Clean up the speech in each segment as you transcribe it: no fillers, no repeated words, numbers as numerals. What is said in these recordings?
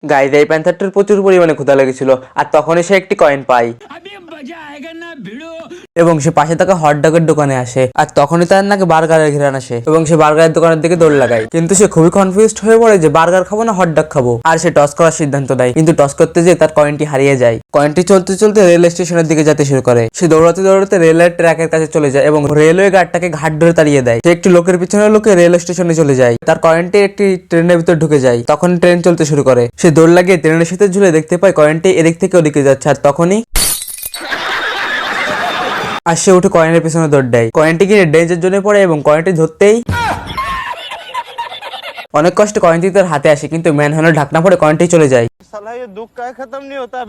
Guys এই প্যান্থারটার প্রচুর পরিমাণে ক্ষুধা লেগেছিল আর তখনই সে একটি কয়েন পায় এবং সে পাশে থাকা হটডগের দোকানে আসে আর তখনই তার নাকি বার্গারের ঘ্রাণ আসে এবং সে বার্গারের দোকানের দিকে দৌড় লাগায়। কিন্তু সে খুবই কনফিউজড হয়ে পড়ে যে বার্গার খাবো না হটডগ খাবো, আর সে টস করার সিদ্ধান্ত নেয়। কিন্তু টস করতে যেয়ে তার কয়েনটি হারিয়ে যায়। কয়েনটি চলতে চলতে রেল স্টেশনের দিকে যেতে শুরু করে। সে দৌড়াতে দৌড়াতে রেলের ট্র্যাকের কাছে চলে যায় এবং রেলওয়ে গার্ডটাকে ঘাট ধরে তাড়িয়ে দেয়। সে একটি লোকের পিছনে লোকে রেল স্টেশনে চলে যায়। তার কয়েনটি একটি ট্রেনের ভিতর ঢুকে যায়। তখন ট্রেন চলতে শুরু করে। সে দৌড় লাগিয়ে ট্রেনের সাথে ঝুলে দেখতে পায় কয়েনটি এদিক থেকে ওদিকে যাচ্ছে আর তখনই আর সে উঠে কয়েনের পিছনে দৌড় দেয়। কয়েনটি কিনে ডেঞ্জের জন্য পড়ে এবং কয়েনটি ধরতেই অনেক কষ্টে কয়েনটি তার হাতে আসে, কিন্তু ম্যানহোলের ঢাকনা পড়ে কয়েনটি চলে যায়।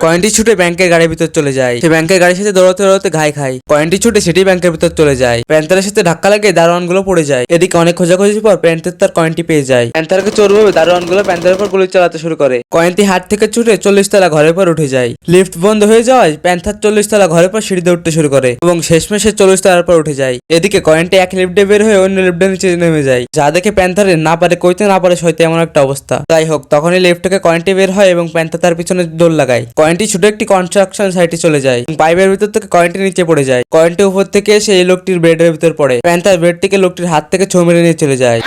কয়েনটি ছুটে ব্যাংকের গাড়ির ভিতর চলে যায়। সে ব্যাংকের গাড়ির সাথে দৌড়াতে দৌড়াতে ঘাই খায়। কয়েনটি ছুটে সেটি ব্যাংকের ভিতর চলে যায়। প্যান্থারের সাথে ধাক্কা লাগে দারোয়ান গুলো পড়ে যায়। এদিকে অনেক খোঁজাখুঁজির পর প্যান্থার তার কয়েনটি পেয়ে যায়। প্যান্থারকে চোর ভাবে দারোয়ান গুলো প্যান্থারের উপর গুলি চালাতে শুরু করে। কয়েনটি হাত থেকে ছুটে 40 তলা ঘরের পর উঠে যায়। লিফট বন্ধ হয়ে যাওয়ায় প্যান্থার 40 তলা ঘরের পর সিঁড়িতে উঠতে শুরু করে এবং শেষমেশ সে 40 তলার পর উঠে যায়। এদিকে কয়েনটি এক লিফটে বের হয়ে অন্য লিফটের নিচে নেমে যায়, যা দেখে প্যান্থারের না পারে কইতে না পারে সইতে এমন একটা অবস্থা। যাই হোক, তখনই লিফট থেকে কয়েনটি বের হয় এবং প্যান্থার তার পিছনে দৌড় লাগায়। কয়েনটি ছুটে একটি কনস্ট্রাকশন সাইটে চলে যায়। পাইপের ভিতর থেকে কয়েনটি নিচে পড়ে যায়। কয়েনটি উপর থেকে এসে এই লোকটির বেডের ভিতর পড়ে। প্যান্থার বেডটিকে লোকটির হাত থেকে ছো মেরে নিয়ে চলে যায়।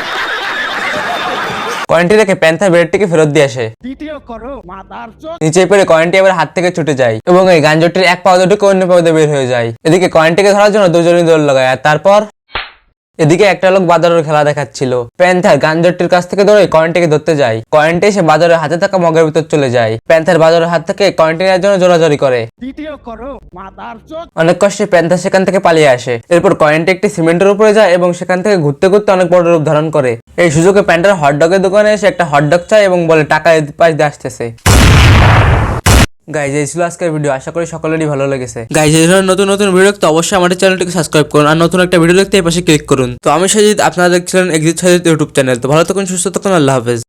কয়েনটি রেখে প্যান্থার বেডটিকে ফেরত দিয়ে আসে। নিচে পড়ে কয়েনটি আবার হাত থেকে ছুটে যায় এবং এই গাঞ্জটির এক পাও ঢুকে অন্য পাও বের হয়ে যায়। এদিকে কয়েনটিকে ধরার জন্য দুজনই দৌড় লাগায় আর তারপর এদিকে একটা লোক বাদরের খেলা দেখাচ্ছিল। প্যান্থার গাঞ্জটির কাছ থেকে দৌড়ে কয়েনটিকে ধরতে যায়। কয়েনটি সে বাদরের হাতে থাকা মগের ভিতর চলে যায়। প্যান্থার বাদরের হাত থেকে কয়েনটি নেওয়ার জন্য জোরাজোরি করে। অনেক কষ্টে প্যান্থার সেখান থেকে পালিয়ে আসে। এরপর কয়েনটি একটি সিমেন্টের উপরে যায় এবং সেখান থেকে ঘুরতে ঘুরতে অনেক বড় রূপ ধারণ করে। এই সুযোগে প্যান্থার হটডগের দোকানে এসে একটা হটডগ চায় এবং বলে টাকা পাশ দিয়ে আসতেছে। গাইজ এই ছিল আজকের ভিডিও, আশা করি সকলেরই ভালো লেগেছে। গাইজ এই ধরনের নতুন নতুন ভিডিও দেখতে অবশ্যই আমাদের চ্যানেলটিকে সাবস্ক্রাইব করুন আর নতুন একটা ভিডিও দেখতে এই পাশে ক্লিক করুন। তো আমি সাজিদ, আপনারা দেখছিলেন এক্সিট সাজিদ ইউটিউব চ্যানেল। তো ভালো থাকুন, সুস্থ থাকুন, আল্লাহ হাফেজ।